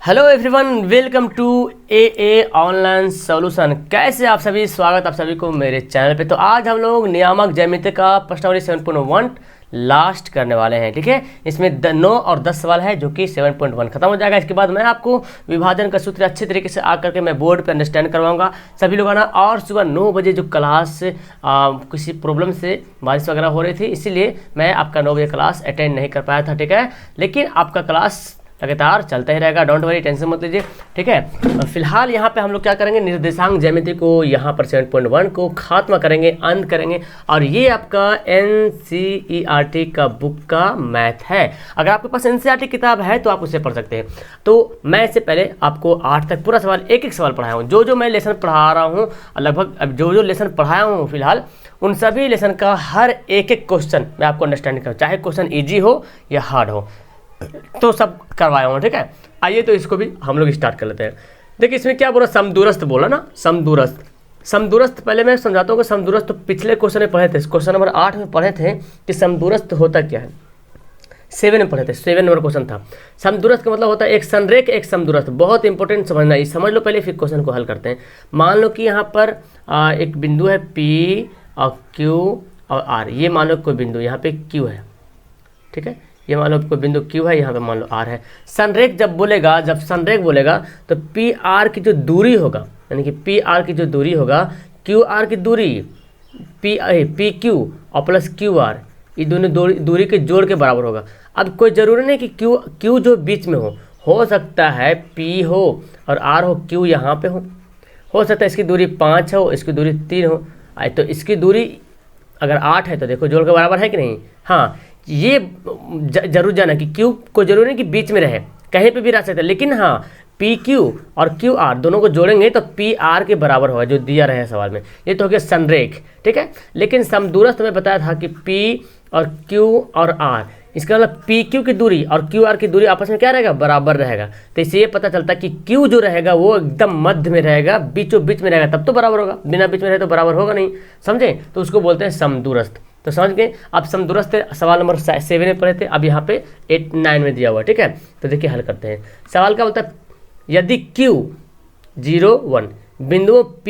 Hello everyone, welcome to a online solution. कैसे आप सभी, स्वागत आप सभी को मेरे चैनल पे। तो आज हम लोग नियामक ज्यामिति का प्रश्नावली 7.1 लास्ट करने वाले हैं। ठीक है, इसमें 9 और 10 सवाल है जो कि 7.1 खत्म हो जाएगा। इसके बाद मैं आपको विभाजन का सूत्र अच्छे तरीके से आकर के मैं बोर्ड पे अंडरस्टैंड करवाऊंगा सभी लोग आना। और सुबह 9 बजे जो क्लास किसी प्रॉब्लम से बारिश वगैरह हो रही थी, इसीलिए मैं आपका 9 बजे क्लास अटेंड नहीं कर पाया था। ठीक है, लेकिन आपका क्लास लगातार चलता ही रहेगा, डोंट वरी, टेंशन मत लीजिए। ठीक है, और फिलहाल यहाँ पे हम लोग क्या करेंगे, निर्देशांक ज्यामिति को यहाँ पर 7.1 को खात्मा करेंगे, अंत करेंगे। और ये आपका NCERT का बुक का मैथ है। अगर आपके पास NCERT किताब है तो आप उसे पढ़ सकते हैं। तो मैं इससे पहले आपको 8 तक पूरा सवाल एक एक सवाल पढ़ाया हूँ। जो मैं लेसन पढ़ा रहा हूँ, लगभग अब जो लेसन पढ़ाया हूँ फिलहाल, उन सभी लेसन का हर एक क्वेश्चन मैं आपको अंडरस्टैंड करूँ, चाहे क्वेश्चन ईजी हो या हार्ड हो, तो सब करवाया हूँ। ठीक है, आइए तो इसको भी हम लोग स्टार्ट कर लेते हैं। देखिए इसमें क्या बोला, समदूरस्थ बोला ना, समदूरस्थ। समदूरस्थ पहले मैं समझाता हूँ कि समदूरस्थ तो पिछले क्वेश्चन में पढ़े थे, क्वेश्चन नंबर 8 में पढ़े थे कि समदूरस्थ होता क्या है। 7 में पढ़े थे, 7 नंबर क्वेश्चन था। समदूरस्थ का मतलब होता है एक संरेख एक समदूरस्थ। बहुत इंपॉर्टेंट समझना, ये समझ लो पहले, फिर क्वेश्चन को हल करते हैं। मान लो कि यहाँ पर एक बिंदु है P और Q और R। ये मान लो कोई बिंदु यहाँ पे Q है। ठीक है, ये मान लो कोई बिंदु Q है, यहाँ पे मान लो R है। संरेख जब बोलेगा, जब संरेख बोलेगा तो PR की जो दूरी होगा, यानी कि PR की जो दूरी होगा, QR की दूरी PQ और प्लस QR, ये दोनों दूरी के जोड़ के बराबर होगा। अब कोई ज़रूरी नहीं कि Q जो बीच में हो सकता है P हो और R हो, Q यहाँ पे हो सकता है इसकी दूरी 5 हो, इसकी दूरी 3 हो। तो इसकी दूरी अगर 8 है तो देखो जोड़ के बराबर है कि नहीं। हाँ, ये जरूर जाना कि Q को जरूर नहीं कि बीच में रहे, कहीं पे भी रह सकता है, लेकिन हाँ PQ और QR दोनों को जोड़ेंगे तो PR के बराबर होगा, जो दिया रहे सवाल में। ये तो हो गया संरेख। ठीक है, लेकिन समदूरस्थ में बताया था कि P और Q और R, इसका मतलब PQ की दूरी और QR की दूरी आपस में क्या रहेगा, बराबर रहेगा। तो इससे ये पता चलता है कि Q जो रहेगा वो एकदम मध्य में रहेगा, बीचों बीच में रहेगा, तब तो बराबर होगा। बिना बीच में रहे तो बराबर होगा नहीं, समझे। तो उसको बोलते हैं समदूरस्थ। तो समझ गए। अब समदूरस्थ सवाल नंबर 7 में पढ़े थे, अब यहाँ पे 8, 9 में दिया हुआ। ठीक है, तो देखिए हल करते हैं। सवाल का मतलब, यदि Q 0, 1 बिंदुओं P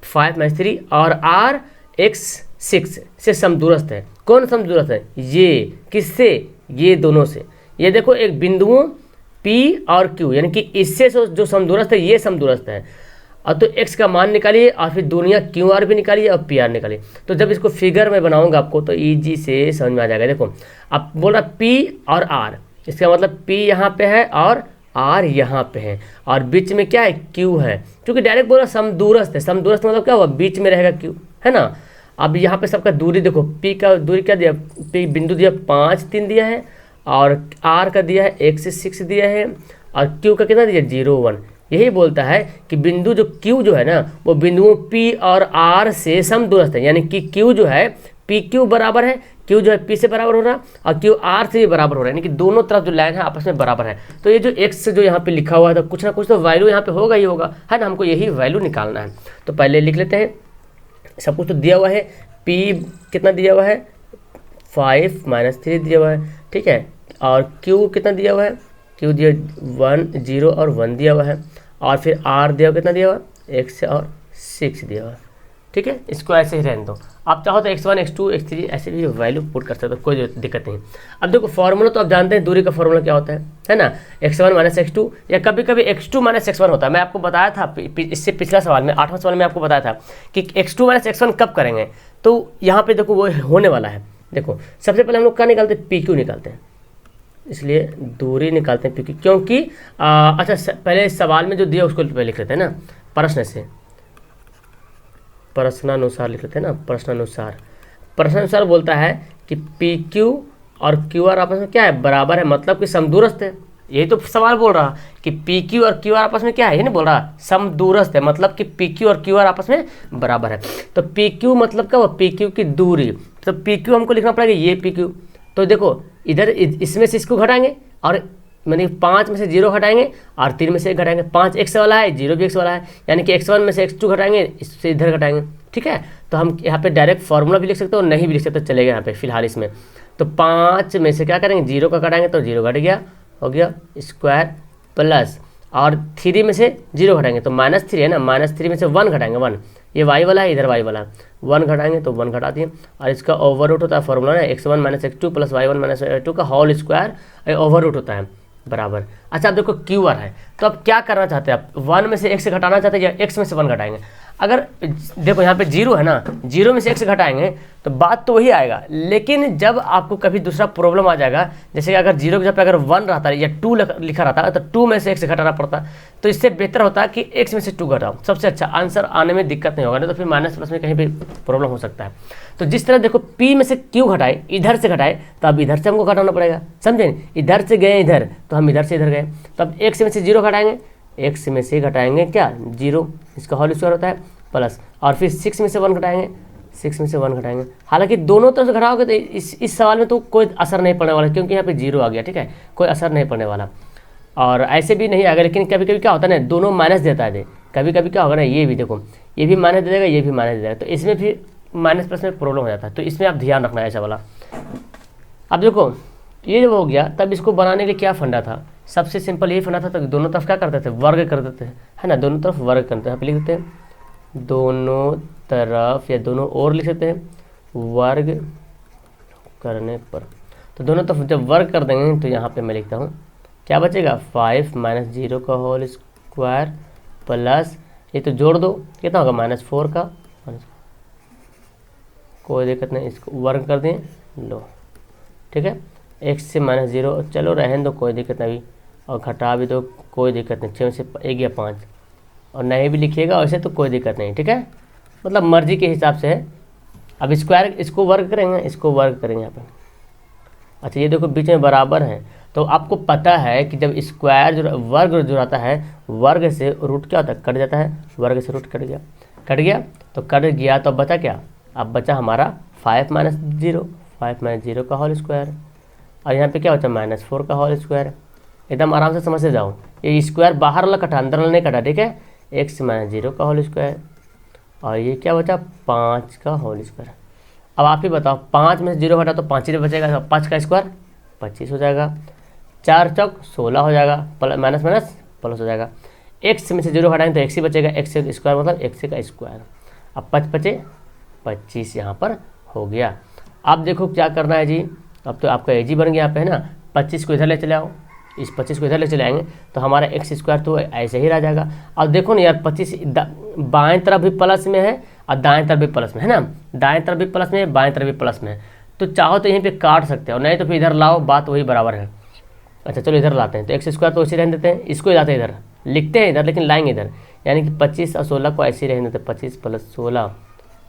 5, 3 और R X 6 से समदूरस्थ है। कौन समदूरस्थ है? ये किससे? ये दोनों से। ये देखो एक बिंदुओं P और Q, यानी कि इससे जो समदूरस्थ है ये समदूरस्थ है। और तो x का मान निकालिए और फिर दूरियाँ QR भी निकालिए और PR निकालिए। तो जब इसको फिगर में बनाऊंगा आपको तो ईजी से समझ में आ जाएगा। देखो अब बोल रहा P और R, इसका मतलब P यहाँ पे है और R यहाँ पे है, और बीच में क्या है, Q है। क्योंकि डायरेक्ट बोला समदूरस्थ है, समदूरस्थ मतलब क्या हुआ, बीच में रहेगा Q, है ना। अब यहाँ पे सबका दूरी देखो, P का दूरी क्या दिया, P बिंदु दिया 5, 3 दिया है, और R का दिया है X 6 दिया है, और Q का कितना दिया, 0, 1। यही बोलता है कि बिंदु जो Q जो है ना, वो बिंदुओं P और R से समदूरस्थ है। यानी कि Q जो है PQ बराबर है, Q जो है P से बराबर हो रहा है और Q R से भी बराबर हो रहा है, यानी कि दोनों तरफ जो लाइन है आपस में बराबर है। तो ये जो X जो यहाँ पे लिखा हुआ है, तो कुछ ना कुछ तो वैल्यू यहाँ पे होगा ही होगा, है ना। हमको यही वैल्यू निकालना है। तो पहले लिख लेते हैं, सब कुछ तो दिया हुआ है। P कितना दिया हुआ है, 5 - 3 दिया हुआ है। ठीक है, और Q कितना दिया हुआ है, Q दिया 1, 0 और 1 दिया हुआ है, और फिर R दिया हुआ कितना दिया हुआ, X और 6 दिया हुआ। ठीक है, इसको ऐसे ही रहने दो। आप चाहो तो X1, X2, X3 ऐसे भी वैल्यू पुट कर सकते हो, कोई दिक्कत नहीं। अब देखो फॉर्मूला तो आप जानते हैं, दूरी का फॉर्मूला क्या होता है ना, X1 - X2, या कभी कभी X2 - X1 होता है। मैं आपको बताया था इससे पिछला सवाल में, 8वां सवाल में आपको बताया था कि X2 - X1 कब करेंगे। तो यहाँ पे देखो वो होने वाला है। देखो सबसे पहले हम लोग क्या निकालते हैं, PQ निकालते हैं, इसलिए दूरी निकालते हैं PQ, क्योंकि अच्छा पहले सवाल में जो दिया उसको पहले लिख लेते हैं ना, प्रश्न से, प्रश्नानुसार लिख लेते हैं ना, प्रश्नानुसार बोलता है कि PQ और QR आपस में क्या है, बराबर है, मतलब कि समदूरस्थ है। यही तो सवाल बोल रहा कि PQ और QR आपस में क्या है, ये नहीं बोल रहा समदूरस्थ है, मतलब कि PQ और QR आपस में बराबर है। तो PQ मतलब क्या हुआ, PQ की दूरी। तो PQ हमको लिखना पड़ेगा ये PQ। तो देखो इधर इसमें से इसको घटाएंगे, और मैंने 5 में से 0 घटाएंगे और 3 में से 1 घटाएंगे। 5 x वाला है, 0 भी x वाला है, यानी कि X1 में से X2 घटाएंगे, इससे इधर घटाएंगे। ठीक है, तो हम यहाँ पे डायरेक्ट फार्मूला भी लिख सकते हैं और नहीं भी लिख सकते, चलेगा यहाँ पे फिलहाल इसमें। तो 5 में से क्या करेंगे, 0 का घटाएंगे तो 0 घट गया, हो गया स्क्वायर प्लस और 3 में से 0 घटाएंगे तो -3 है ना, -3 में से 1 घटाएंगे 1, ये y वाला है, इधर y वाला है, 1 घटाएंगे तो 1 घटा दिए। और इसका ओवर रूट होता है फॉर्मूला ना, x1 - x2 + y1 - y2 का होल स्क्वायर ओवर रूट होता है बराबर। अच्छा अब देखो क्यू आर है, तो अब क्या करना चाहते हैं आप, 1 में से x घटाना चाहते हैं या x में से 1 घटाएंगे। अगर देखो यहाँ पे 0 है ना, 0 में से x घटाएंगे तो बात तो वही आएगा, लेकिन जब आपको कभी दूसरा प्रॉब्लम आ जाएगा, जैसे कि अगर 0 के जगह पे अगर 1 रहता है या 2 लिखा रहता है तो 2 में से x घटाना पड़ता, तो इससे बेहतर होता है कि x में से 2 घटाओ, सबसे अच्छा आंसर आने में दिक्कत नहीं होगा, नहीं तो फिर माइनस प्लस में कहीं भी प्रॉब्लम हो सकता है। तो जिस तरह देखो p में से q घटाए, इधर से घटाए, तो अब इधर से हमको घटाना पड़ेगा, समझे, इधर से गए इधर तो हम इधर से इधर गए, तो अब x में से 0 घटाएंगे, x में से घटाएंगे क्या 0, इसका होल स्क्वायर होता है प्लस, और फिर 6 में से 1 घटाएंगे, 6 में से 1 घटाएंगे। हालांकि दोनों तरफ से घटाओगे तो इस सवाल में तो कोई असर नहीं पड़ने वाला, क्योंकि यहाँ पे 0 आ गया, ठीक है, कोई असर नहीं पड़ने वाला, और ऐसे भी नहीं आएगा। लेकिन कभी कभी क्या होता है ना, दोनों माइनस देता है, कभी कभी क्या होगा ना, ये भी देखो, ये भी माइनस दे देगा, ये भी माइनस दे देगा, तो इसमें फिर माइनस प्लस में प्रॉब्लम हो जाता है, तो इसमें आप ध्यान रखना है ऐसा वाला। अब देखो ये जब हो गया, तब इसको बनाने के लिए क्या फंडा था, सबसे सिंपल यही फंडा था, तो दोनों तरफ क्या करते थे, वर्ग कर देते हैं, है ना, दोनों तरफ वर्ग करते हैं, यहाँ पे लिख देते हैं दोनों तरफ, या दोनों ओर लिख देते हैं वर्ग करने पर। तो दोनों तरफ जब वर्ग कर देंगे तो यहाँ पे मैं लिखता हूँ क्या बचेगा, 5 - 0 का होल स्क्वायर प्लस, ये तो जोड़ दो कितना होगा -4 का, कोई दिक्कत नहीं, इसको वर्ग कर दें लो, ठीक है, x से -0 चलो रहने दो, कोई दिक्कत नहीं, और घटा भी दो कोई दिक्कत नहीं, 6 में से 1 या 5, और नहीं भी लिखिएगा वैसे तो कोई दिक्कत नहीं, ठीक है, मतलब मर्जी के हिसाब से है। अब स्क्वायर इसको वर्ग करेंगे, इसको वर्ग करेंगे यहाँ पे। अच्छा ये देखो बीच में बराबर है, तो आपको पता है कि जब स्क्वायर जो वर्ग जो रहता है, वर्ग से रूट क्या होता है, कट जाता है, वर्ग से रूट कट गया, तो कट गया, तो अब बचा क्या, अब बचा हमारा 5 - 0, 5 - 0 का होल स्क्वायर, और यहाँ पे क्या बचा -4 का होल स्क्वायर। एकदम आराम से समझ से जाओ, ये स्क्वायर बाहर वाला कटा, अंदर वाला नहीं कटा, ठीक है, x - 0 का होल स्क्वायर, और ये क्या बचा 5 का होल स्क्वायर। अब आप ही बताओ, 5 में से 0 घटा तो 5 ही बचेगा, 5 का स्क्वायर 25 हो जाएगा, 4 चौक 16 हो जाएगा, माइनस माइनस प्लस हो जाएगा, x में से 0 घटाएंगे तो x ही बचेगा, x का स्क्वायर मतलब x का स्क्वायर। अब 5 बचे 25 यहाँ पर हो गया। अब देखो क्या करना है जी, अब तो आपका एजी बन गया यहाँ पे, है ना, 25 को इधर ले चले आओ, इस 25 को इधर ले चले आएंगे तो हमारा x स्क्वायर तो ऐसे ही रह जाएगा। अब देखो ना यार, 25 बाएं तरफ भी प्लस में है और दाएं तरफ भी प्लस में है ना, दाएं तरफ भी प्लस में है, बाएं तरफ भी प्लस में है, तो चाहो तो यहीं पे काट सकते हो, नहीं तो फिर इधर लाओ, बात वही बराबर है। अच्छा चलो इधर लाते हैं, तो x स्क्वायर तो ऐसे रहने देते हैं, इसको लाते हैं इधर, लिखते हैं इधर लेकिन लाएंगे इधर, यानी कि 25 और 16 को ऐसे ही रहने देते, 25 + 16,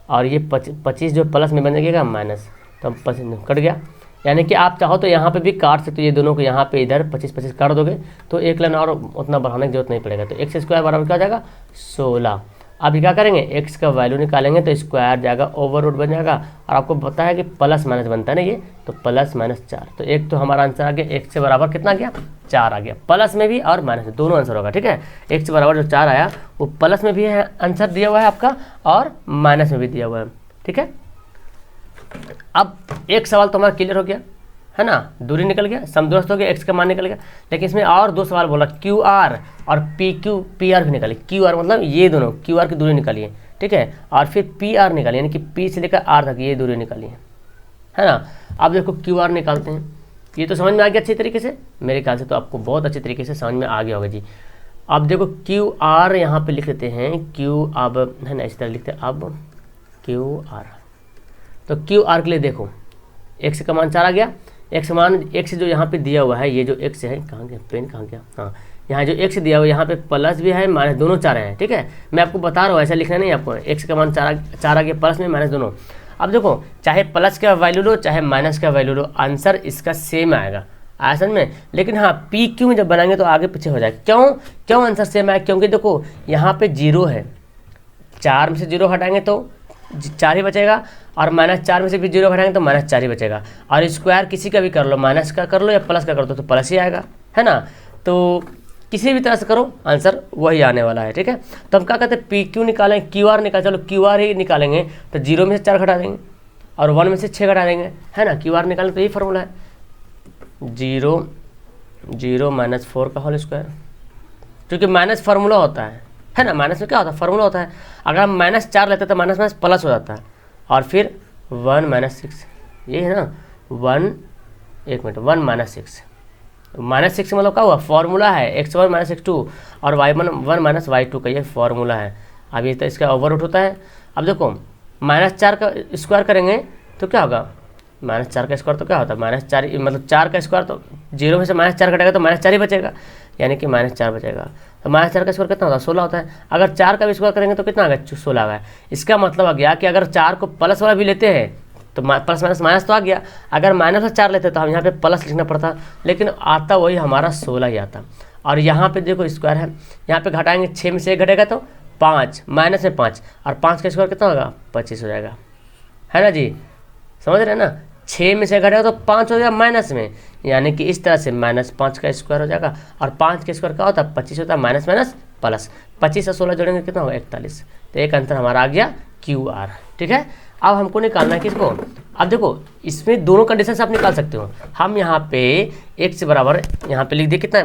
और ये 25 जो प्लस में बन जाएगा माइनस, तो 25 कट गया। यानी कि आप चाहो तो यहाँ पे भी काट सकते हो, ये दोनों को यहाँ पे इधर 25 काट दोगे तो एक लाइन और उतना बढ़ाने की जरूरत नहीं पड़ेगा। तो x स्क्वायर बराबर क्या हो जाएगा 16। अब क्या करेंगे, x का वैल्यू निकालेंगे तो स्क्वायर जाएगा ओवर रूट बन जाएगा, और आपको पता है कि प्लस माइनस बनता है ना ये, तो प्लस माइनस 4, तो एक तो हमारा आंसर आ गया, x से बराबर कितना गया 4 आ गया, प्लस में भी और माइनस में दोनों आंसर होगा, ठीक है। x से बराबर जो 4 आया वो प्लस में भी है आंसर दिया हुआ है आपका, और माइनस में भी दिया हुआ है, ठीक है। अब एक सवाल तो हमारा क्लियर हो गया है ना, दूरी निकल गया, समदूरस्थ हो गया, x का मान निकल गया, लेकिन इसमें और दो सवाल बोला, क्यू आर और पी आर भी निकालिए। क्यू आर मतलब ये दोनों क्यू आर की दूरी निकालिए, ठीक है, और फिर पी आर निकालिए, यानी कि पी से लेकर आर तक ये दूरी निकालिए, है ना। अब देखो क्यू आर निकालते हैं, ये तो समझ में आ गया अच्छी तरीके से, मेरे ख्याल से तो आपको बहुत अच्छी तरीके से समझ में आ गया होगा जी। अब देखो क्यू आर यहाँ पे लिख देते हैं, क्यू अब है ना, इस तरह लिखते हैं, अब क्यू आर, तो क्यू आर के लिए देखो x का मान 4 आ गया, x मान x जो यहाँ पे दिया हुआ है, ये जो x है, कहाँ गया पेन, कहाँ गया, हाँ यहाँ जो x दिया हुआ है, यहाँ पे प्लस भी है माइनस दोनों 4 हैं, ठीक है, मैं आपको बता रहा हूँ, ऐसा लिखना नहीं आपको, x का मान 4 आ गया, प्लस में माइनस दोनों। अब देखो चाहे प्लस का वैल्यू लो चाहे माइनस का वैल्यू लो, आंसर इसका सेम आएगा आसन में, लेकिन हाँ पी क्यू में जब बनाएंगे तो आगे पीछे हो जाएगा। क्यों आंसर सेम आएगा, क्योंकि देखो यहाँ पे 0 है, 4 में से 0 हटाएंगे तो 4 ही बचेगा, और -4 में से भी 0 घटाएंगे तो -4 ही बचेगा, और स्क्वायर किसी का भी कर लो, माइनस का कर लो या प्लस का कर दो तो प्लस ही आएगा, है ना। तो किसी भी तरह से करो आंसर वही आने वाला है, ठीक है। तो हम क्या कहते हैं, पी क्यू निकालें, क्यू आर निकाल, चलो क्यू आर ही निकालेंगे तो 0 में से 4 घटा देंगे और 1 में से 6 घटा देंगे, है ना। क्यू आर निकालें तो यही फॉर्मूला है, 0 - 4 का होल स्क्वायर क्योंकि माइनस फार्मूला होता है ना, माइनस में क्या होता है, फार्मूला होता है। अगर हम -4 लेते तो माइनस माइनस प्लस हो जाता है, और फिर 1 - 6, ये है ना 1, एक मिनट, 1 - 6, -6 मतलब क्या हुआ, फार्मूला है x1 - x2 और y1 1 - y2 का ये फार्मूला है। अब ये तो इसका ओवररूट होता है। अब देखो -4 का स्क्वायर करेंगे तो क्या होगा, -4 का स्क्वायर तो क्या होता है, -4 मतलब 4 का स्क्वायर, तो 0 में से -4 कटेगा तो -4 ही बचेगा, यानी कि -4 बचेगा। तो -4 का स्क्वायर कितना होता है, 16 होता है। अगर 4 का भी स्क्वायर करेंगे तो कितना आ गया, 16 आ गया। इसका मतलब आ गया कि अगर 4 को प्लस वाला भी लेते हैं तो प्लस माइनस माइनस तो आ गया, अगर -4 लेते तो हम यहाँ पे प्लस लिखना पड़ता, लेकिन आता वही हमारा 16 ही आता। और यहाँ पे देखो स्क्वायर है, यहाँ पे घटाएंगे 6 में से 1 घटेगा तो 5, माइनस में 5, और 5 का स्क्वायर कितना होगा, 25 हो जाएगा, है ना जी, समझ रहे हैं ना। 6 में से घटेगा तो 5 हो जाएगा माइनस में, यानी कि इस तरह से -5 का स्क्वायर हो जाएगा, और 5 का स्क्वायर क्या होता है, 25 होता है, माइनस माइनस प्लस, 25 और 16 जोड़ेंगे कितना होगा, 41। तो एक आंसर हमारा आ गया QR, ठीक है। अब हमको निकालना है किसको, अब देखो इसमें दोनों कंडीशन से आप निकाल सकते हो। हम यहाँ पे x बराबर यहाँ पे लिख दिए कितना,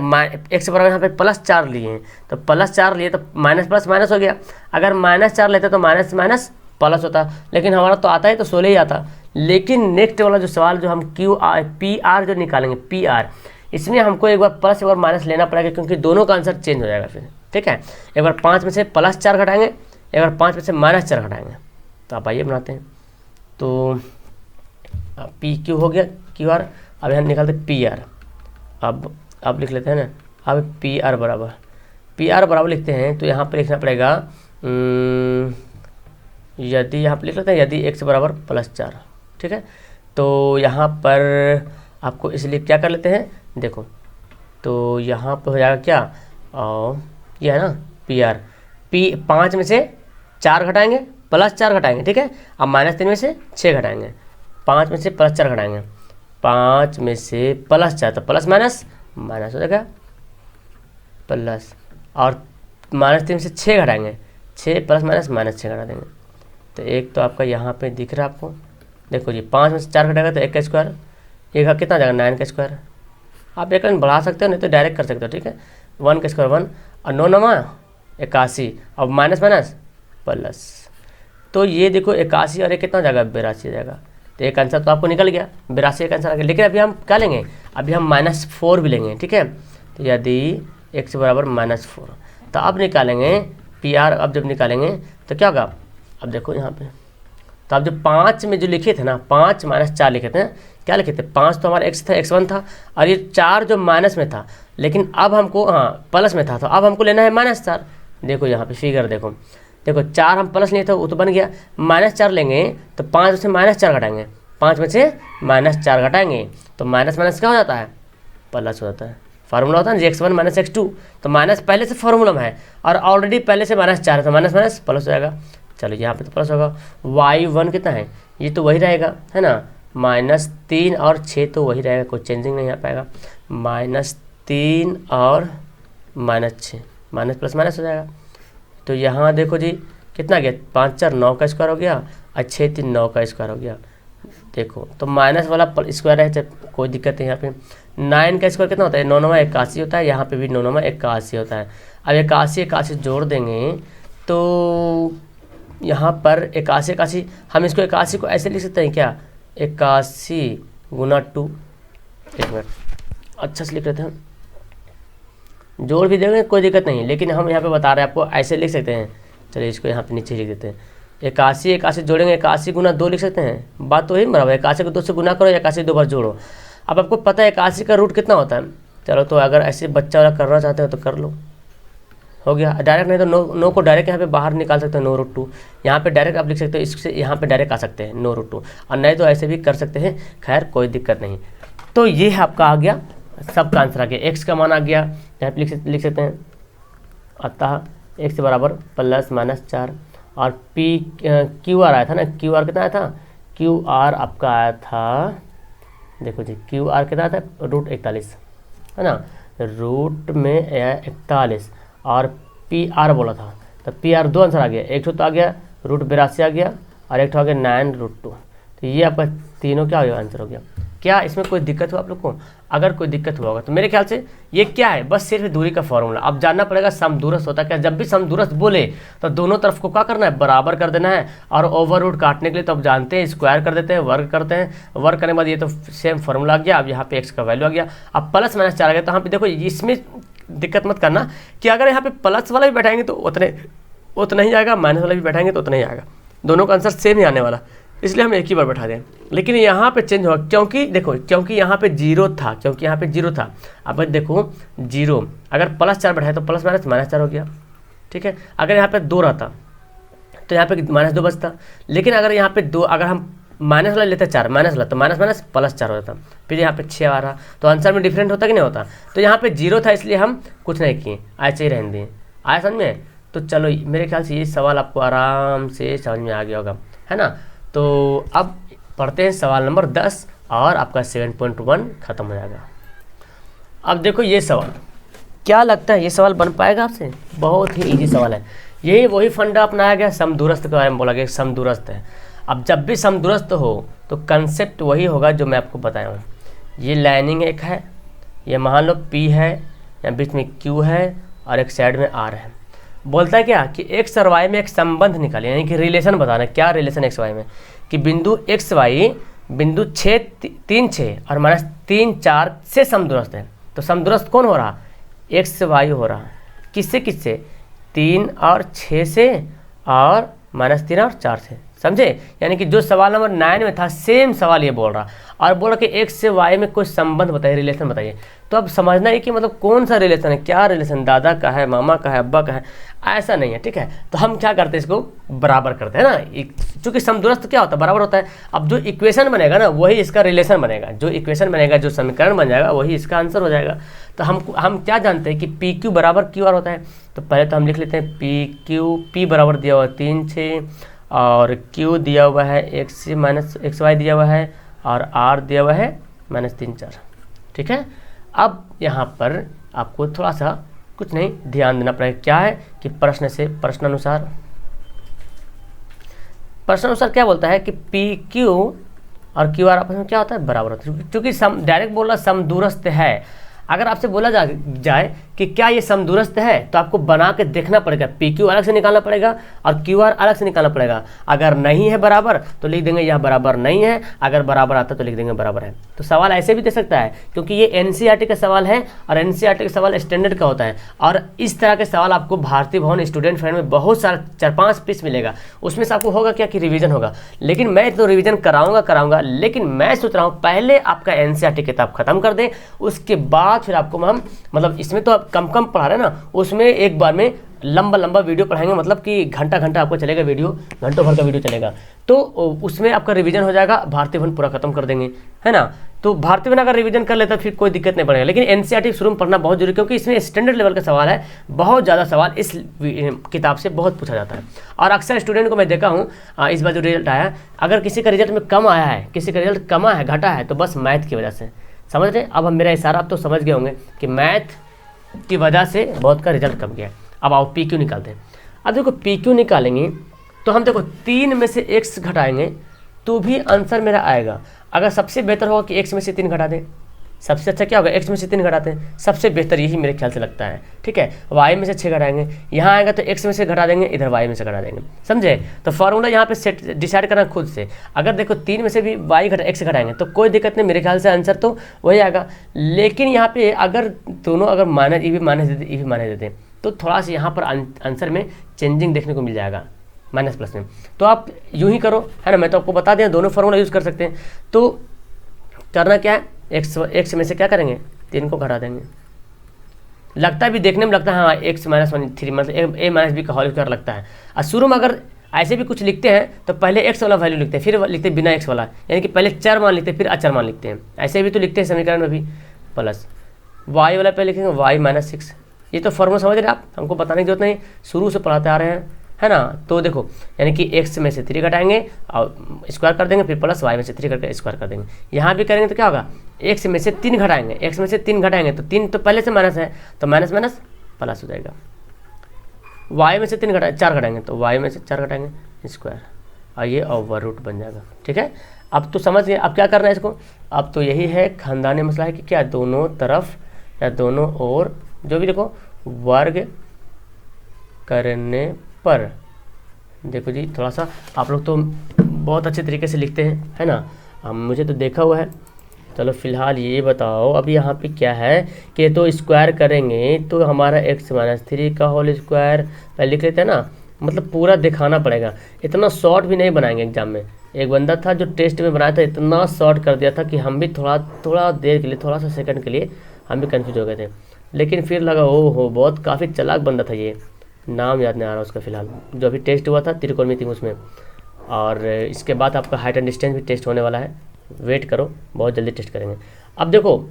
x बराबर यहाँ पे +4 लिए हैं, तो +4 लिए तो माइनस प्लस माइनस हो गया। अगर -4 लेते तो माइनस माइनस प्लस होता, लेकिन हमारा तो आता है तो 16 ही आता। लेकिन नेक्स्ट वाला जो सवाल जो हम PR जो निकालेंगे, PR, इसमें हमको एक बार प्लस एक बार माइनस लेना पड़ेगा, क्योंकि दोनों का आंसर चेंज हो जाएगा फिर, ठीक है। एक बार 5 में से +4 घटाएंगे, एक बार 5 में से -4 घटाएंगे। तो आप आइए बनाते हैं। तो PQ हो गया QR, अब यहाँ निकालते PR। अब लिख लेते हैं ना, अब PR बराबर लिखते हैं, तो यहाँ पर लिखना पड़ेगा यदि, यहाँ पर लिख लेते हैं यदि x बराबर +4, ठीक है। तो यहाँ पर आपको इसलिए क्या कर लेते हैं, देखो तो यहाँ पर हो जाएगा क्या, और ये है ना PR, 5 में से 4 घटाएंगे, +4 घटाएंगे, ठीक है। अब -3 में से 6 घटाएंगे, 5 में से +4 घटाएंगे, 5 में से +4, तो प्लस माइनस माइनस हो जाएगा प्लस, और -3 में से 6 घटाएंगे, 6 + -6 घटा देंगे। तो एक तो आपका यहाँ पे दिख रहा है आपको, देखो जी 5 में से 4 घटाएगा तो 1 का स्क्वायर, एक का कितना जाएगा 9 का स्क्वायर। आप एक बढ़ा सकते हो, नहीं तो डायरेक्ट कर सकते हो, ठीक है। 1 का स्क्वायर 1, और 9 9 81, अब माइनस माइनस प्लस, तो ये देखो 81 और एक कितना हो जाएगा, 82 हो जाएगा। तो एक आंसर तो आपको निकल गया, 82 एक आंसर आ गया। लेकिन अभी हम क्या लेंगे, अभी हम -4 भी लेंगे, ठीक है। तो यदि x बराबर -4, तो अब निकालेंगे PR। अब जब निकालेंगे तो क्या होगा, अब देखो यहाँ पे, तो अब जो 5 में जो लिखे थे ना, 5 - 4 लिखे थे, क्या लिखे थे, 5 तो हमारा x था, x1 था, और ये 4 जो माइनस में था, लेकिन अब हमको प्लस में था, तो अब हमको लेना है -4। देखो यहाँ पे फिगर देखो 4 हम प्लस लिए थे वो तो बन गया, -4 लेंगे तो 5 में से -4 घटाएंगे, 5 में से -4 घटाएंगे तो माइनस माइनस क्या हो जाता है, प्लस हो जाता है। फार्मूला होता है ना x1 - x2, तो माइनस पहले से फार्मूला में है, और ऑलरेडी पहले से -4 है, तो माइनस माइनस प्लस हो जाएगा। चलो यहाँ पे तो प्लस होगा, y1 कितना है, ये तो वही रहेगा, है ना, -3 और 6 तो वही रहेगा, कोई चेंजिंग नहीं आ पाएगा। -3 और -6, माइनस प्लस माइनस हो जाएगा। तो यहाँ देखो जी कितना गया, 5 4 9 का स्क्वायर हो गया, और 6 3 9 का स्क्वायर हो गया। देखो तो माइनस वाला स्क्वायर है, कोई दिक्कत नहीं। यहाँ पे 9 का स्क्वायर कितना होता है, 9 9 81 होता है, यहाँ पे भी 9 9 81 होता है। अब 81 जोड़ देंगे तो यहाँ पर 81 हम इसको 81 को ऐसे लिख सकते हैं क्या, 81 × 2, एक मिनट अच्छा से लिख लेते हैं, जोड़ भी देंगे कोई दिक्कत नहीं, लेकिन हम यहाँ पे बता रहे हैं आपको ऐसे लिख सकते हैं। चलिए इसको यहाँ पे नीचे लिख देते हैं, 81 जोड़ेंगे, 81 × 2 लिख सकते हैं, बात तो वही बराबर, 81 को 2 से गुना करो, 81 2 बार जोड़ो। अब आपको पता है 81 का रूट कितना होता है, चलो तो अगर ऐसे बच्चा वाला करना चाहते हो तो कर लो, हो गया डायरेक्ट, नहीं तो नो को डायरेक्ट यहाँ पे बाहर निकाल सकते हैं, नो√2 यहाँ पे डायरेक्ट आप लिख सकते हो, इससे यहाँ पे डायरेक्ट आ सकते हैं नो√2, और नहीं तो ऐसे भी कर सकते हैं, खैर कोई दिक्कत नहीं। तो ये आपका आ गया, सबका आंसर आ गया, x का मान आ गया, यहाँ पे लिख सकते हैं, अतः x बराबर +-4, और QR आया था ना, QR कितना आया था, QR आपका आया था, देखो जी QR कितना आता है, √41 है ना, रूट में 41, और PR बोला था, तो PR 2 आंसर आ गया, एक तो आ गया √82 आ गया, और एक तो आ गया 9√2। तो ये आपका तीनों क्या हो गया, आंसर हो गया। क्या इसमें कोई दिक्कत हो आप लोग को? अगर कोई दिक्कत हुआ होगा तो मेरे ख्याल से ये क्या है, बस सिर्फ दूरी का फॉर्मूला। अब जानना पड़ेगा समदूरस्थ होता क्या। जब भी समदूरस्थ बोले तो दोनों तरफ को क्या करना है, बराबर कर देना है। और ओवर रूट काटने के लिए तो अब जानते हैं स्क्वायर कर देते हैं, वर्ग करते हैं। वर्ग करने के बाद ये तो सेम फॉर्मूला आ गया। अब यहाँ पे एक्स का वैल्यू आ गया। अब प्लस माइनस 4 आ गया। तो यहाँ पे देखो इसमें दिक्कत मत करना कि अगर यहाँ पे प्लस वाला भी बैठाएंगे तो उतना ही आएगा, माइनस वाला भी बैठाएंगे तो उतना ही आएगा, दोनों का आंसर सेम ही आने वाला। इसलिए हम एक ही बार बैठा दें। लेकिन यहाँ पे चेंज होगा क्योंकि देखो, क्योंकि यहाँ पे जीरो था, क्योंकि यहाँ पे जीरो था। अब देखो जीरो अगर +4 बैठाए तो प्लस माइनस -4 हो गया, ठीक है। अगर यहाँ पे 2 रहता तो यहाँ पे -2 बचता। लेकिन अगर यहाँ पे 2, अगर हम माइनस वाला लेते 4, माइनस वाला तो माइनस माइनस +4 हो जाता। फिर यहाँ पे 6 आ रहा तो आंसर में डिफरेंट होता कि नहीं होता। तो यहाँ पे 0 था इसलिए हम कुछ नहीं किए, ऐसे ही रहने दिए। आया समझ में? तो चलो मेरे ख्याल से ये सवाल आपको आराम से समझ में आ गया होगा, है ना। तो अब पढ़ते हैं सवाल नंबर 10 और आपका 7.1 खत्म हो जाएगा। अब देखो ये सवाल, क्या लगता है ये सवाल बन पाएगा आपसे? बहुत ही इजी सवाल है। यही वही फंडा अपनाया गया, समदूरस्थ के बारे में बोला गया, समदूरस्थ है। अब जब भी समदूरस्थ हो तो कंसेप्ट वही होगा जो मैं आपको बताया हूँ। ये लाइनिंग एक है, ये मान लो P है, या बीच में Q है और एक साइड में R है। बोलता है क्या कि एक्स और वाई में एक संबंध निकाले, यानी कि रिलेशन बताना। क्या रिलेशन एक्स वाई में? कि बिंदु एक्स वाई बिंदु 6, 3, 6 और -3, 4 से समदूरस्थ है। तो समदूरस्थ कौन हो रहा? एक्स वाई हो रहा। किससे किससे? 3 और 6 से और -3 और 4 से। समझे? यानी कि जो सवाल नंबर 9 में था सेम सवाल ये बोल रहा, और बोल रहा कि एक्स से वाई में कोई संबंध बताइए, रिलेशन बताइए। तो अब समझना है कि मतलब कौन सा रिलेशन है, क्या रिलेशन, दादा का है, मामा का है, अब्बा का है, ऐसा नहीं है, ठीक है। तो हम क्या करते हैं, इसको बराबर करते हैं ना। चूंकि समदूरस्थ क्या होता है, बराबर होता है। अब जो इक्वेशन बनेगा ना वही इसका रिलेशन बनेगा, जो इक्वेशन बनेगा, जो समीकरण बन जाएगा वही इसका आंसर हो जाएगा। तो हम क्या जानते हैं कि पी क्यू बराबर क्यू आर होता है। तो पहले तो हम लिख लेते हैं पी क्यू, पी बराबर दिया हुआ 3, 6 और Q दिया हुआ है x - xy दिया हुआ है, और R दिया हुआ है -3, 4, ठीक है। अब यहाँ पर आपको थोड़ा सा कुछ नहीं ध्यान देना पड़ेगा। क्या है कि प्रश्नानुसार क्या बोलता है कि PQ और QR आपस में क्या होता है, बराबर होता है। क्योंकि डायरेक्ट बोल रहा समदूरस्थ है। अगर आपसे बोला जाए कि क्या ये समदूरस्थ है, तो आपको बना के देखना पड़ेगा। PQ अलग से निकालना पड़ेगा और QR अलग से निकालना पड़ेगा। अगर नहीं है बराबर तो लिख देंगे यह बराबर नहीं है, अगर बराबर आता तो लिख देंगे बराबर है। तो सवाल ऐसे भी दे सकता है, क्योंकि ये NCERT का सवाल है और NCERT का सवाल स्टैंडर्ड का होता है। और इस तरह के सवाल आपको भारतीय भवन स्टूडेंट फ्रेंड में बहुत सारा 4-5 पीस मिलेगा। उसमें से आपको होगा क्या कि रिवीजन होगा। लेकिन मैं तो रिवीजन कराऊंगा, लेकिन मैं सोच रहा हूँ पहले आपका NCERT किताब खत्म कर दें, उसके बाद फिर आपको हम मतलब इसमें तो आप कम पढ़ा रहे हैं ना, उसमें एक बार में लंबा वीडियो पढ़ाएंगे। मतलब कि घंटा आपको चलेगा वीडियो, घंटों भर का वीडियो चलेगा। तो उसमें आपका रिवीजन हो जाएगा, भारतीय भवन पूरा खत्म कर देंगे, है ना। तो भारतीय भवन अगर रिवीजन कर लेता फिर कोई दिक्कत नहीं पड़ेगा। लेकिन NCERT शुरू में पढ़ना बहुत जरूरी, क्योंकि इसमें स्टैंडर्ड लेवल का सवाल है। बहुत ज़्यादा सवाल इस किताब से बहुत पूछा जाता है। और अक्सर स्टूडेंट को मैं देखा हूँ, इस बार जो रिजल्ट आया, अगर किसी का रिजल्ट में कम आया है, किसी का रिजल्ट कम है, घटा है, तो बस मैथ की वजह से। समझ रहे? अब हम मेरा इशारा आप तो समझ गए होंगे कि मैथ की वजह से बहुत का रिजल्ट कम गया। अब आओ PQ निकालते हैं। अब देखो PQ निकालेंगे तो हम देखो 3 में से x घटाएंगे तो भी आंसर मेरा आएगा। अगर सबसे बेहतर होगा कि x में से 3 घटा दें, सबसे अच्छा क्या होगा, x में से 3 घटाते हैं, सबसे बेहतर यही मेरे ख्याल से लगता है, ठीक है। y में से 6 घटाएंगे, यहाँ आएगा तो x में से घटा देंगे, इधर y में से घटा देंगे। समझे? तो फार्मूला यहाँ पे सेट डिसाइड करना खुद से। अगर देखो 3 में से भी x घटाएंगे तो कोई दिक्कत नहीं, मेरे ख्याल से आंसर तो वही आएगा। लेकिन यहाँ पे अगर दोनों अगर माइनस, ई भी माइनस देते तो थोड़ा सा यहाँ पर आंसर में चेंजिंग देखने को मिल जाएगा, माइनस प्लस में। तो आप यूँ ही करो, है ना। मैं तो आपको बता दें दोनों फार्मूला यूज़ कर सकते हैं। तो करना क्या है, x में से क्या करेंगे, 3 को घटा देंगे। लगता है भी, देखने में लगता है हाँ x - 3 मतलब a - b का होल स्क्वायर लगता है। और शुरू में अगर ऐसे भी कुछ लिखते हैं तो पहले x वाला वैल्यू लिखते हैं, फिर लिखते हैं बिना x वाला, यानी कि पहले चर मान लिखते हैं फिर अचर मान लिखते हैं। ऐसे भी तो लिखते हैं समीकरण में भी। प्लस y वाला पहले लिखेंगे y - 6। ये तो फॉर्मूला समझ रहे आप, हमको बताने की जरूरत नहीं, शुरू से पढ़ाते आ रहे हैं, है ना। तो देखो यानी कि x में से 3 घटाएंगे और स्क्वायर कर देंगे, फिर प्लस y में से 3 करके स्क्वायर कर देंगे। यहाँ भी करेंगे तो क्या होगा, x में से 3 घटाएंगे, x में से 3 घटाएंगे तो 3 तो पहले से माइनस है, तो माइनस माइनस प्लस हो जाएगा। y में से 4 घटाएंगे तो y में से 4 घटाएंगे स्क्वायर, और ये ओवर रूट बन जाएगा, ठीक है। अब तो समझ गए, अब क्या करना है इसको, अब तो यही है खानदानी मसला है कि क्या दोनों तरफ या दोनों ओर जो भी देखो वर्ग करने पर, देखो जी थोड़ा सा आप लोग तो बहुत अच्छे तरीके से लिखते हैं, है ना, मुझे तो देखा हुआ है। चलो फिलहाल ये बताओ अब यहाँ पे क्या है कि तो स्क्वायर करेंगे तो हमारा x माइनस 3 का होल स्क्वायर पहले लिख लेते हैं ना, मतलब पूरा दिखाना पड़ेगा, इतना शॉर्ट भी नहीं बनाएंगे एग्जाम में। एक बंदा था जो टेस्ट में बनाया था, इतना शॉर्ट कर दिया था कि हम भी थोड़ा देर के लिए, थोड़ा सा सेकंड के लिए हम भी कंफ्यूज हो गए थे, लेकिन फिर लगा ओ हो बहुत काफ़ी चालाक बंदा था ये, नाम याद नहीं आ रहा उसका फिलहाल, जो अभी टेस्ट हुआ था त्रिकोणमिति उसमें। और इसके बाद आपका हाइट एंड डिस्टेंस भी टेस्ट होने वाला है, वेट करो बहुत जल्दी टेस्ट करेंगे। अब देखो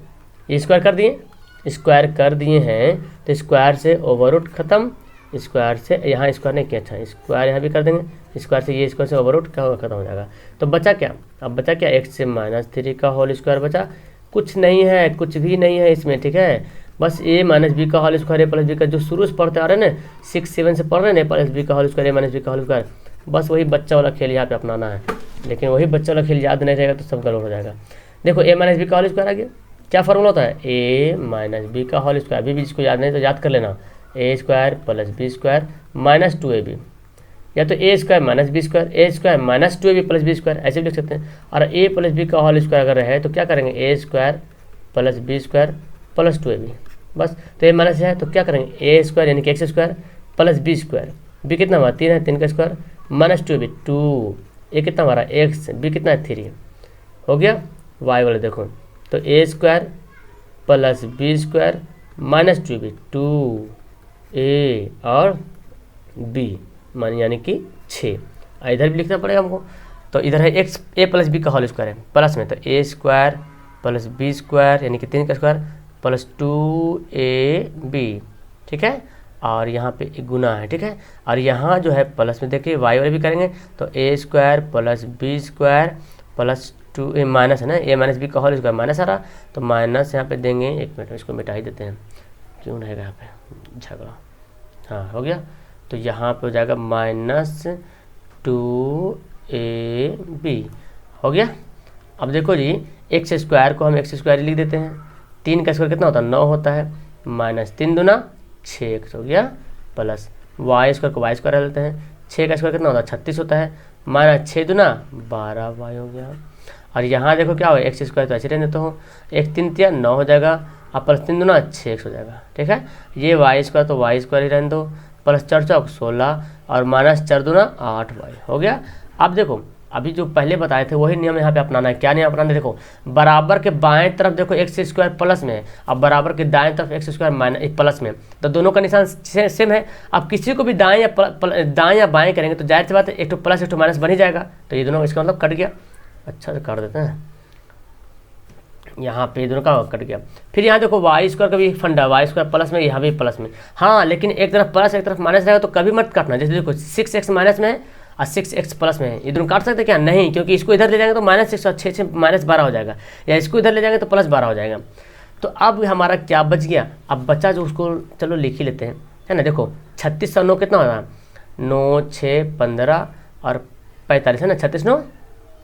ये स्क्वायर कर दिए हैं तो स्क्वायर से ओवररूट ख़त्म, स्क्वायर से यहाँ स्क्वायर नहीं किया, अच्छा स्क्वायर यहाँ भी कर देंगे, स्क्वायर से ये स्क्वायर से ओवररूट क्या खत्म हो जाएगा। तो बचा क्या, अब बचा क्या, x से माइनस 3 का होल स्क्वायर बचा, कुछ नहीं है, कुछ भी नहीं है इसमें, ठीक है, बस a माइनस बी का होल स्क्वायर ए प्लस बी का जो शुरू से पढ़ते आ रहे हैं ना 6-7 से पढ़ रहे हैं, a प्लस बी का होल स्क्वायर ए माइनस बी का होल स्क्वायर, बस वही बच्चा वाला खेल यहाँ पे अपनाना है, लेकिन वही बच्चा वाला खेल याद नहीं रहेगा तो सब गलत हो जाएगा। देखो a माइनस बी का होल स्क्वायर आ गया, क्या फॉर्मूला होता है, a माइनस बी का होल स्क्वायर, अभी भी जिसको याद नहीं तो याद कर लेना, a square plus B square minus 2ab, या तो a square minus B square, a square minus 2ab plus B square, ऐसे भी लिख सकते हैं। और a प्लस बी का होल स्क्वायर अगर है तो क्या करेंगे, a square plus B square plus 2ab, बस। तो ये माइनस है तो क्या करेंगे, a स्क्वायर यानी कि X square plus B square, B कितना हमारा 3 है, 3 का स्क्वायर माइनस 2ab 2, ए कितना हमारा x, बी कितना है 3, हो गया। y वाले देखो तो a square plus B square minus 2ab 2a और b मान यानी कि 6, इधर भी लिखना पड़ेगा हमको, तो इधर है x a प्लस बी का होल स्क्वायर है प्लस में, तो a square plus B square यानी कि 3 का स्क्वायर प्लस 2ab, ठीक है, और यहाँ पे एक गुना है, ठीक है, और यहाँ जो है प्लस में देखिए वाई वाले भी करेंगे तो a square plus B square plus 2a minus है ना, a माइनस बी का होल स्क्वायर माइनस आ रहा, तो माइनस यहाँ पे देंगे, एक मिनट इसको मिटा ही देते हैं, क्यों रहेगा यहाँ पे झगड़ा, हाँ हो गया, तो यहाँ पे हो जाएगा माइनस 2ab, हो गया। अब देखो जी एक्स स्क्वायर को हम एक्स स्क्वायर लिख देते हैं, 3 का स्क्वायर कितना होता है 9 होता है, माइनस 3 दूना 6x हो गया, प्लस वाई स्क्वायर को वाई स्क्वायर ले लेते हैं, 6 का स्क्वायर कितना होता है 36 होता है, माइनस 6 दूना 12y हो गया। और यहाँ देखो क्या हो, एक्स स्क्वायर तो ऐसे रहने देता हूँ, 1 3 3 9 हो जाएगा, और प्लस 3 दूना 6x हो जाएगा, ठीक है, ये वाई स्क्वायर तो वाई स्क्वायर ही रहने दो, प्लस 4 चौक 16 और माइनस 4 दूना 8y हो गया। अब देखो अभी जो पहले बताए थे वही नियम यहाँ पे अपनाना है, क्या नियम अपनाना है, देखो बराबर के बाएं तरफ देखो एक्स स्क्वायर प्लस में है, अब बराबर के दाएं तरफ एक्स स्क्वायर माइनस प्लस में, तो दोनों का निशान सेम है। अब किसी को भी दाएं या बाएं करेंगे तो जाहिर सी बात है एक तो प्लस एक तो माइनस बन ही जाएगा, तो ये दोनों इसका मतलब कट गया, अच्छा से काट देते हैं, यहाँ पे दोनों का कट गया। फिर यहाँ देखो वाई स्क्वायर का भी फंडा, वाई स्क्वायर प्लस में यहाँ भी प्लस में, हाँ लेकिन एक तरफ प्लस एक तरफ माइनस रहेगा तो कभी मत काटना, जैसे देखो 6x माइनस में है और 6x प्लस में है, ये दोनों काट सकते क्या, नहीं, क्योंकि इसको इधर ले जाएंगे तो -6 और 6 माइनस 12 हो जाएगा, या इसको इधर ले जाएंगे तो प्लस 12 हो जाएगा। तो अब हमारा क्या बच गया, अब बचा जो उसको चलो लिख ही लेते हैं, है ना, देखो 36 और 9 कितना हो रहा है, 9 6 15 और 45 है ना, 36 9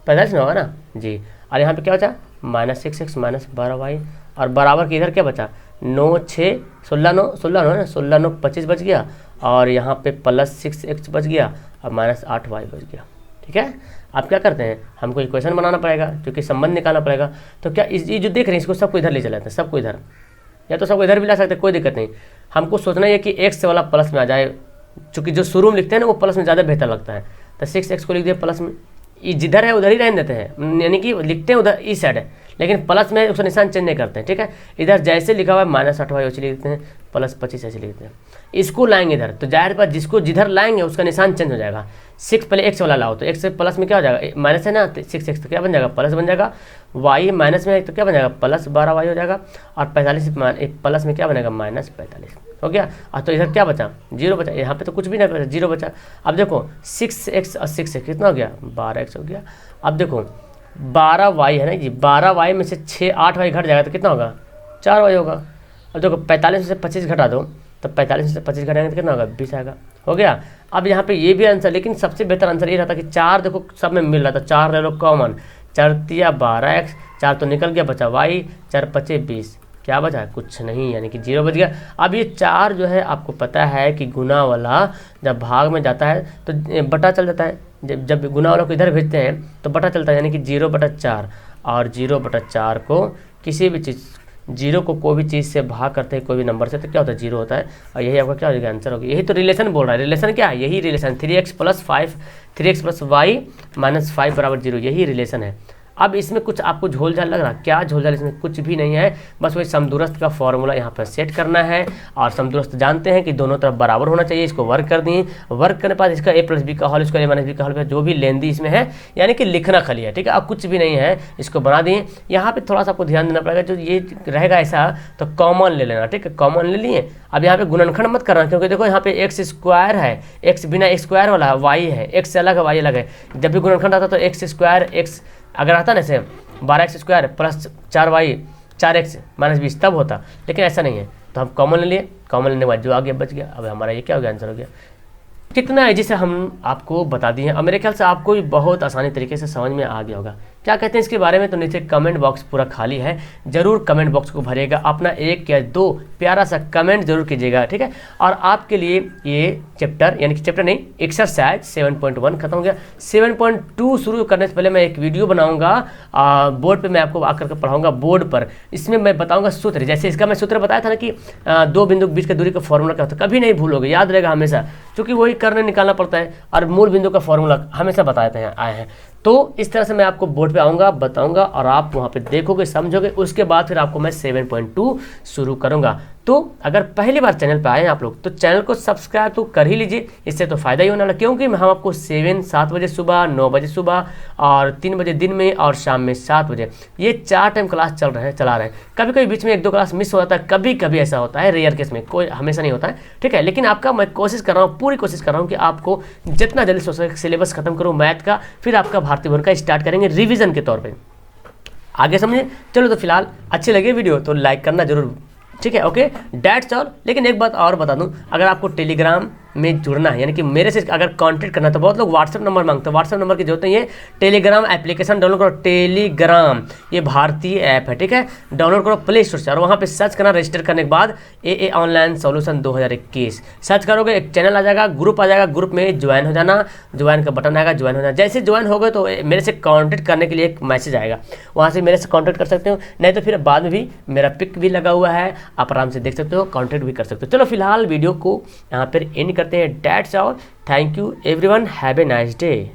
45 में होगा ना जी, और यहाँ पे क्या बचा -6x माइनस 12y, और बराबर के इधर क्या बचा 9 6 16 9 16 9 है ना, 16 9 25 बच गया, और यहाँ पे प्लस 6x बच गया और माइनस 8y बच गया, ठीक है। अब क्या करते हैं, हमको इक्वेशन बनाना पड़ेगा क्योंकि संबंध निकालना पड़ेगा, तो क्या ये जो देख रहे हैं इसको सबको इधर ले चलाते हैं, सबको इधर, या तो सबको इधर भी ला सकते हैं, कोई दिक्कत नहीं, हमको सोचना है कि x वाला प्लस में आ जाए, चूँकि जो शुरू में लिखते हैं ना वो प्लस में ज़्यादा बेहतर लगता है, तो 6x को लिख दिया प्लस में, जिधर है उधर ही रहने देते हैं, यानी कि लिखते हैं उधर इस साइड है, लेकिन प्लस में उसका निशान चेंज नहीं करते हैं, ठीक है। इधर जैसे लिखा हुआ है -8y वैसे लिखते हैं, प्लस 25 ऐसे लिखते हैं, इसको लाएंगे इधर, तो जाहिर बात जिसको जिधर लाएंगे उसका निशान चेंज हो जाएगा। 6 पहले एक्स वाला लाओ तो एक्स से प्लस में क्या हो जाएगा, माइनस है ना, 6x तो क्या बन जाएगा प्लस बन जाएगा, y माइनस में है तो क्या बन जाएगा प्लस 12y हो जाएगा, और 45 प्लस में क्या बनेगा -45 हो गया। और तो इधर क्या बचा 0 बचा, यहाँ पे तो कुछ भी नहीं बचा 0 बचा। अब देखो 6x और 6x कितना हो गया 12x हो गया। अब देखो 12y है ना जी, 12y में से 8y घट जाएगा तो कितना होगा 4y होगा। अब देखो 45 में से 25 घटा दो तो 45 में से 25 घटाएंगे तो कितना होगा 20 आएगा, हो गया। अब यहाँ पे ये भी आंसर, लेकिन सबसे बेहतर आंसर ये रहता कि 4 देखो सब में मिल रहा था, 4 ले लो कॉमन, 4 तिया 12x, 4 तो निकल गया, बचा y, 4 पचे 20, क्या बचा? कुछ नहीं, यानी कि 0 बच गया। अब ये 4 जो है आपको पता है कि गुना वाला जब भाग में जाता है तो बटा चल जाता है, जब गुना वाला को इधर भेजते हैं तो बटा चलता है, यानी कि 0/4, और 0/4 को किसी भी चीज़, 0 को कोई भी चीज़ से भाग करते हैं कोई भी नंबर से तो क्या होता है? 0 होता है। और यही आपका क्या हो जाएगा? आंसर होगा। यही तो रिलेशन बोल रहा है। रिलेशन क्या है? यही रिलेशन 3x + 5, 3x + y - 5 = 0, यही रिलेशन है। अब इसमें कुछ आपको झोल-झाल लग रहा है, क्या झोल-झाल? इसमें कुछ भी नहीं है, बस वही समदूरस्थ का फॉर्मूला यहाँ पर सेट करना है। और समदूरस्थ जानते हैं कि दोनों तरफ बराबर होना चाहिए। इसको वर्क कर दिए, वर्क करने के बाद इसका a + b का होल स्क्वायर, a - b का होल स्क्वायर, जो भी लेंदी इसमें है, यानी कि लिखना खाली है, ठीक है। अब कुछ भी नहीं है, इसको बना दिए। यहाँ पे थोड़ा सा आपको ध्यान देना पड़ेगा, जो ये रहेगा ऐसा तो कॉमन ले लेना, ठीक है। कॉमन ले लिए। अब यहाँ पे गुणनखंड मत करना, क्योंकि देखो यहाँ पे x² है, x बिना x² वाला है, y है, x से अलग है, y अलग है। जब भी गुणनखंड आता तो x² x अगर आता ना ऐसे 12x² + 4y 4x - 20 तब होता, लेकिन ऐसा नहीं है, तो हम कॉमन ले लिए। कॉमन लेने के बाद जो आ गया बच गया। अब हमारा ये क्या हो गया? आंसर हो गया। कितना है जिसे हम आपको बता दिए हैं। अब मेरे ख्याल से आपको भी बहुत आसानी तरीके से समझ में आ गया होगा। क्या कहते हैं इसके बारे में, तो नीचे कमेंट बॉक्स पूरा खाली है, जरूर कमेंट बॉक्स को भरिएगा, अपना 1 या 2 प्यारा सा कमेंट जरूर कीजिएगा, ठीक है। और आपके लिए ये चैप्टर, यानी कि चैप्टर नहीं, एक्सरसाइज 7.1 खत्म हो गया। 7.2 शुरू करने से पहले मैं एक वीडियो बनाऊंगा, बोर्ड पे मैं आपको आकर के पढ़ाऊंगा बोर्ड पर। इसमें मैं बताऊंगा सूत्र, जैसे इसका मैं सूत्र बताया था ना कि 2 बिंदु के बीच का दूरी का फॉर्मूला क्या होता है, कभी नहीं भूलोगे, याद रहेगा हमेशा, क्योंकि वही करने निकालना पड़ता है। और मूल बिंदु का फॉर्मूला हमेशा बताते हैं आए हैं। तो इस तरह से मैं आपको बोर्ड पे आऊँगा, बताऊंगा, और आप वहाँ पे देखोगे, समझोगे, उसके बाद फिर आपको मैं 7.2 शुरू करूँगा। तो अगर पहली बार चैनल पे आए हैं आप लोग, तो चैनल को सब्सक्राइब तो कर ही लीजिए, इससे तो फ़ायदा ही होने वाला, क्योंकि हम आपको 7 बजे सुबह, 9 बजे सुबह, और 3 बजे दिन में, और शाम में 7 बजे, ये 4 टाइम क्लास चला रहे हैं। कभी कभी बीच में 1-2 क्लास मिस हो जाता है, कभी कभी ऐसा होता है, रेयर केस में, कोई हमेशा नहीं होता है, ठीक है। लेकिन आपका मैं कोशिश कर रहा हूँ, पूरी कोशिश कर रहा हूँ कि आपको जितना जल्दी हो सके सिलेबस खत्म करूँ मैथ का, फिर आपका भारतीय भवन का स्टार्ट करेंगे रिविजन के तौर पे। आगे समझे? चलो, तो फिलहाल अच्छी लगे वीडियो तो लाइक करना जरूर, ठीक है। Okay, that's all. लेकिन एक बात और बता दूं, अगर आपको टेलीग्राम में जुड़ना है, यानी कि मेरे से अगर कांटेक्ट करना है, तो बहुत लोग व्हाट्सएप नंबर मांगते हैं। व्हाट्सएप नंबर की जरूरत नहीं है, टेलीग्राम एप्लीकेशन डाउनलोड करो। टेलीग्राम ये भारतीय ऐप है, ठीक है, डाउनलोड करो प्ले स्टोर से, और वहाँ पे सर्च करना, रजिस्टर करने के बाद AA ऑनलाइन सोल्यूशन 2021 सर्च करोगे, एक चैनल आ जाएगा, ग्रुप आ जाएगा, ग्रुप में ज्वाइन हो जाना, ज्वाइन का बटन आएगा, ज्वाइन हो जाना। जैसे ज्वाइन हो गए तो मेरे से कॉन्टेक्ट करने के लिए एक मैसेज आएगा, वहाँ से मेरे से कॉन्टेक्ट कर सकते हो, नहीं तो फिर बाद में भी मेरा पिक भी लगा हुआ है, आप आराम से देख सकते हो, कॉन्टेक्ट भी कर सकते हो। चलो फिलहाल वीडियो को यहाँ पर एंड करते हैं। That's all, thank you everyone, have a nice day.